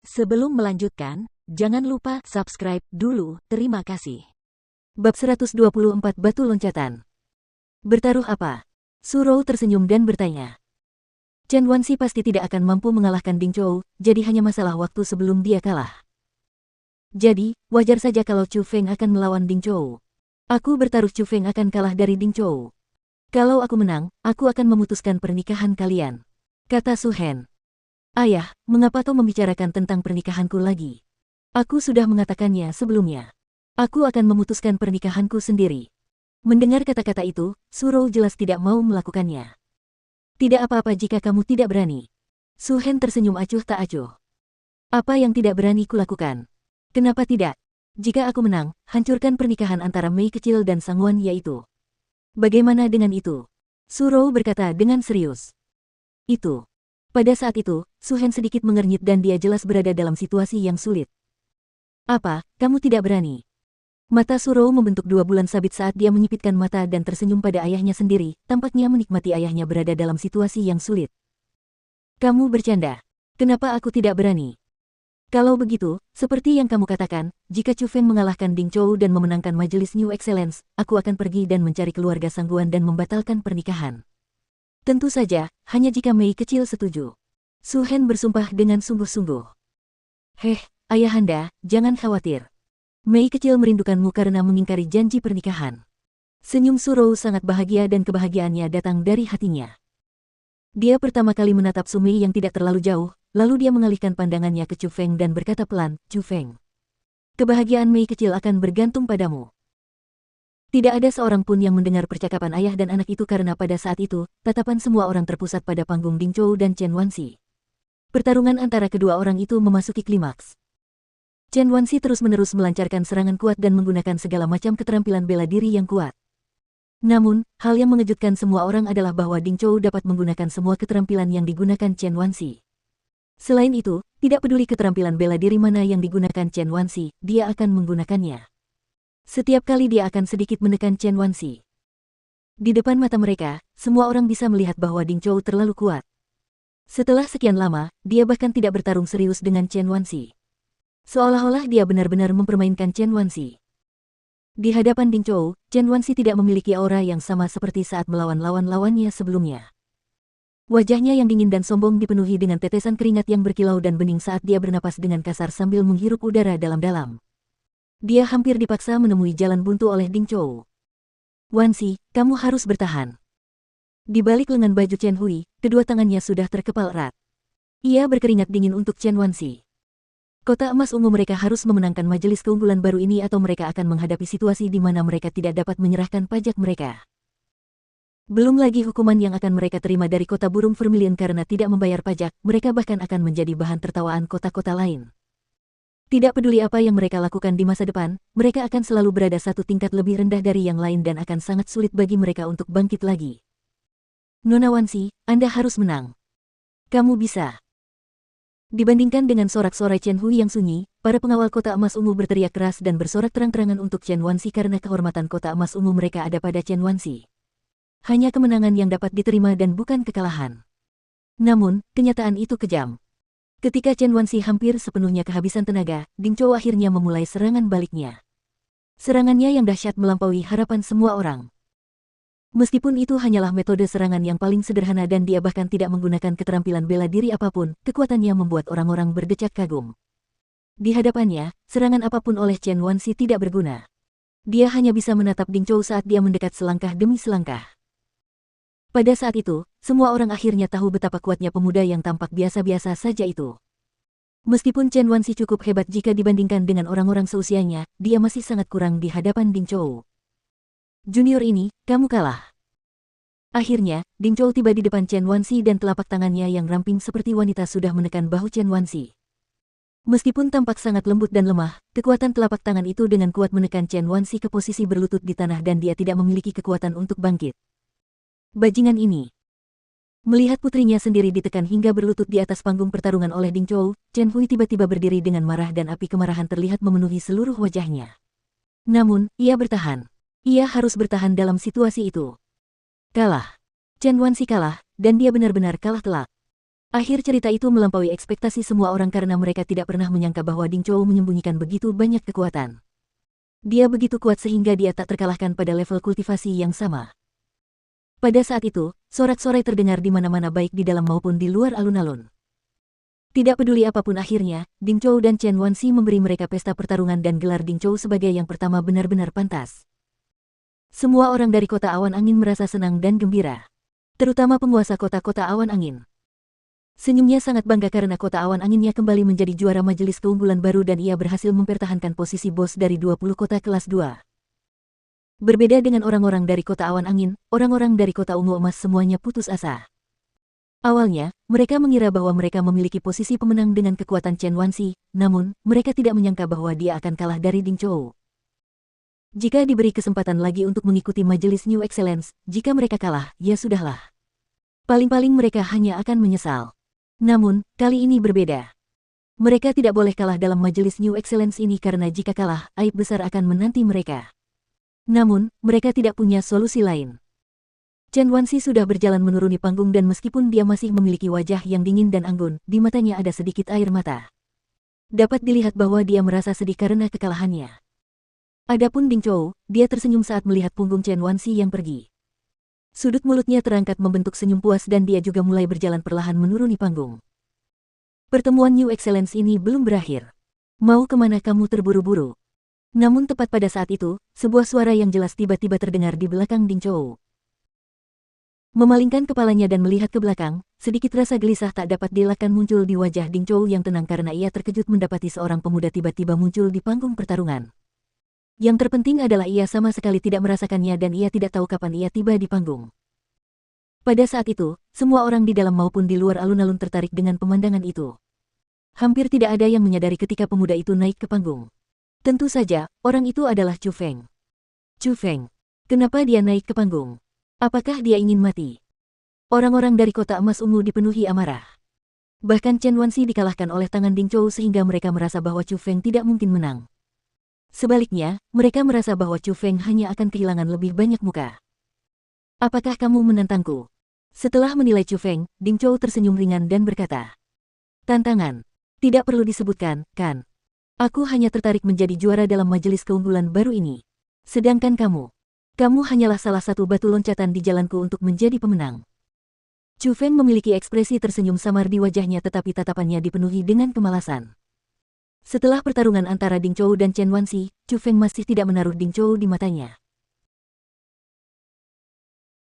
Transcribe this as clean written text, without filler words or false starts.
Sebelum melanjutkan, jangan lupa subscribe dulu, terima kasih. Bab 124 Batu Loncatan. Bertaruh apa? Su Rou tersenyum dan bertanya. Chen Wanxi pasti tidak akan mampu mengalahkan Ding Zhou, jadi hanya masalah waktu sebelum dia kalah. Jadi, wajar saja kalau Chu Feng akan melawan Ding Zhou. Aku bertaruh Chu Feng akan kalah dari Ding Zhou. Kalau aku menang, aku akan memutuskan pernikahan kalian, kata Su Hen. Ayah, mengapa kau membicarakan tentang pernikahanku lagi? Aku sudah mengatakannya sebelumnya. Aku akan memutuskan pernikahanku sendiri. Mendengar kata-kata itu, Su Rou jelas tidak mau melakukannya. Tidak apa-apa jika kamu tidak berani. Su Hen tersenyum acuh tak acuh. Apa yang tidak berani kulakukan? Kenapa tidak? Jika aku menang, hancurkan pernikahan antara Mei kecil dan Sang Wan yaitu. Bagaimana dengan itu? Su Rou berkata dengan serius. Itu. Pada saat itu, Su Hen sedikit mengernyit dan dia jelas berada dalam situasi yang sulit. Apa, kamu tidak berani? Mata Su Rou membentuk 2 bulan sabit saat dia menyipitkan mata dan tersenyum pada ayahnya sendiri, tampaknya menikmati ayahnya berada dalam situasi yang sulit. Kamu bercanda. Kenapa aku tidak berani? Kalau begitu, seperti yang kamu katakan, jika Chu Feng mengalahkan Ding Zhou dan memenangkan majelis New Excellence, aku akan pergi dan mencari keluarga Sangguan dan membatalkan pernikahan. Tentu saja, hanya jika Mei kecil setuju. Su Hen bersumpah dengan sungguh-sungguh. Ayahanda, jangan khawatir. Mei kecil merindukanmu karena mengingkari janji pernikahan. Senyum Su Rou sangat bahagia dan kebahagiaannya datang dari hatinya. Dia pertama kali menatap Su Mei yang tidak terlalu jauh, lalu dia mengalihkan pandangannya ke Chu Feng dan berkata pelan, Chu Feng. Kebahagiaan Mei kecil akan bergantung padamu. Tidak ada seorang pun yang mendengar percakapan ayah dan anak itu karena pada saat itu, tatapan semua orang terpusat pada panggung Ding Zhou dan Chen Wanxi. Pertarungan antara kedua orang itu memasuki klimaks. Chen Wanxi terus-menerus melancarkan serangan kuat dan menggunakan segala macam keterampilan bela diri yang kuat. Namun, hal yang mengejutkan semua orang adalah bahwa Ding Zhou dapat menggunakan semua keterampilan yang digunakan Chen Wanxi. Selain itu, tidak peduli keterampilan bela diri mana yang digunakan Chen Wanxi, dia akan menggunakannya. Setiap kali dia akan sedikit menekan Chen Wanxi. Di depan mata mereka, semua orang bisa melihat bahwa Ding Zhou terlalu kuat. Setelah sekian lama, dia bahkan tidak bertarung serius dengan Chen Wanxi. Seolah-olah dia benar-benar mempermainkan Chen Wanxi. Di hadapan Ding Zhou, Chen Wanxi tidak memiliki aura yang sama seperti saat melawan lawan-lawannya sebelumnya. Wajahnya yang dingin dan sombong dipenuhi dengan tetesan keringat yang berkilau dan bening saat dia bernapas dengan kasar sambil menghirup udara dalam-dalam. Dia hampir dipaksa menemui jalan buntu oleh Ding Zhou. Wanxi, kamu harus bertahan. Di balik lengan baju Chen Hui, kedua tangannya sudah terkepal erat. Ia berkeringat dingin untuk Chen Wanxi. Kota emas ungu mereka harus memenangkan majelis keunggulan baru ini atau mereka akan menghadapi situasi di mana mereka tidak dapat menyerahkan pajak mereka. Belum lagi hukuman yang akan mereka terima dari kota burung Vermilion karena tidak membayar pajak, mereka bahkan akan menjadi bahan tertawaan kota-kota lain. Tidak peduli apa yang mereka lakukan di masa depan, mereka akan selalu berada satu tingkat lebih rendah dari yang lain dan akan sangat sulit bagi mereka untuk bangkit lagi. Nona Wanxi, Anda harus menang. Kamu bisa. Dibandingkan dengan sorak-sorai Chen Hui yang sunyi, para pengawal kota emas ungu berteriak keras dan bersorak terang-terangan untuk Chen Wanxi karena kehormatan kota emas ungu mereka ada pada Chen Wanxi. Hanya kemenangan yang dapat diterima dan bukan kekalahan. Namun, kenyataan itu kejam. Ketika Chen Wanxi hampir sepenuhnya kehabisan tenaga, Ding Zhou akhirnya memulai serangan baliknya. Serangannya yang dahsyat melampaui harapan semua orang. Meskipun itu hanyalah metode serangan yang paling sederhana dan dia bahkan tidak menggunakan keterampilan bela diri apapun, kekuatannya membuat orang-orang berdecak kagum. Di hadapannya, serangan apapun oleh Chen Wanxi tidak berguna. Dia hanya bisa menatap Ding Zhou saat dia mendekat selangkah demi selangkah. Pada saat itu, semua orang akhirnya tahu betapa kuatnya pemuda yang tampak biasa-biasa saja itu. Meskipun Chen Wanxi cukup hebat jika dibandingkan dengan orang-orang seusianya, dia masih sangat kurang di hadapan Ding Zhou. Junior ini, kamu kalah. Akhirnya, Ding Zhou tiba di depan Chen Wanxi dan telapak tangannya yang ramping seperti wanita sudah menekan bahu Chen Wanxi. Meskipun tampak sangat lembut dan lemah, kekuatan telapak tangan itu dengan kuat menekan Chen Wanxi ke posisi berlutut di tanah dan dia tidak memiliki kekuatan untuk bangkit. Bajingan ini. Melihat putrinya sendiri ditekan hingga berlutut di atas panggung pertarungan oleh Ding Zhou, Chen Hui tiba-tiba berdiri dengan marah dan api kemarahan terlihat memenuhi seluruh wajahnya. Namun, ia bertahan. Ia harus bertahan dalam situasi itu. Kalah. Chen Wanxi kalah, dan dia benar-benar kalah telak. Akhir cerita itu melampaui ekspektasi semua orang karena mereka tidak pernah menyangka bahwa Ding Zhou menyembunyikan begitu banyak kekuatan. Dia begitu kuat sehingga dia tak terkalahkan pada level kultivasi yang sama. Pada saat itu, sorak-sorai terdengar di mana-mana baik di dalam maupun di luar alun-alun. Tidak peduli apapun akhirnya, Ding Zhou dan Chen Wanxi memberi mereka pesta pertarungan dan gelar Ding Zhou sebagai yang pertama benar-benar pantas. Semua orang dari kota awan angin merasa senang dan gembira. Terutama penguasa kota-kota awan angin. Senyumnya sangat bangga karena kota awan anginnya kembali menjadi juara majelis keunggulan baru dan ia berhasil mempertahankan posisi bos dari 20 kota kelas 2. Berbeda dengan orang-orang dari kota awan angin, orang-orang dari kota ungu emas semuanya putus asa. Awalnya, mereka mengira bahwa mereka memiliki posisi pemenang dengan kekuatan Chen Wanxi, namun, mereka tidak menyangka bahwa dia akan kalah dari Ding Zhou. Jika diberi kesempatan lagi untuk mengikuti majelis New Excellence, jika mereka kalah, ya sudahlah. Paling-paling mereka hanya akan menyesal. Namun, kali ini berbeda. Mereka tidak boleh kalah dalam majelis New Excellence ini karena jika kalah, aib besar akan menanti mereka. Namun, mereka tidak punya solusi lain. Chen Wanxi sudah berjalan menuruni panggung dan meskipun dia masih memiliki wajah yang dingin dan anggun, di matanya ada sedikit air mata. Dapat dilihat bahwa dia merasa sedih karena kekalahannya. Adapun Ding Zhou, dia tersenyum saat melihat punggung Chen Wanxi yang pergi. Sudut mulutnya terangkat membentuk senyum puas dan dia juga mulai berjalan perlahan menuruni panggung. Pertemuan New Excellence ini belum berakhir. Mau kemana kamu terburu-buru? Namun tepat pada saat itu, sebuah suara yang jelas tiba-tiba terdengar di belakang Ding Zhou. Memalingkan kepalanya dan melihat ke belakang, sedikit rasa gelisah tak dapat dielakkan muncul di wajah Ding Zhou yang tenang karena ia terkejut mendapati seorang pemuda tiba-tiba muncul di panggung pertarungan. Yang terpenting adalah ia sama sekali tidak merasakannya dan ia tidak tahu kapan ia tiba di panggung. Pada saat itu, semua orang di dalam maupun di luar alun-alun tertarik dengan pemandangan itu. Hampir tidak ada yang menyadari ketika pemuda itu naik ke panggung. Tentu saja, orang itu adalah Chu Feng. Chu Feng. Kenapa dia naik ke panggung? Apakah dia ingin mati? Orang-orang dari kota emas ungu dipenuhi amarah. Bahkan Chen Wanxi dikalahkan oleh tangan Ding Zhou sehingga mereka merasa bahwa Chu Feng tidak mungkin menang. Sebaliknya, mereka merasa bahwa Chu Feng hanya akan kehilangan lebih banyak muka. Apakah kamu menantangku? Setelah menilai Chu Feng, Ding Zhou tersenyum ringan dan berkata, tantangan. Tidak perlu disebutkan, kan? Aku hanya tertarik menjadi juara dalam majelis keunggulan baru ini. Sedangkan kamu hanyalah salah satu batu loncatan di jalanku untuk menjadi pemenang. Chu Feng memiliki ekspresi tersenyum samar di wajahnya tetapi tatapannya dipenuhi dengan kemalasan. Setelah pertarungan antara Ding Zhou dan Chen Wanxi, Chu Feng masih tidak menaruh Ding Zhou di matanya.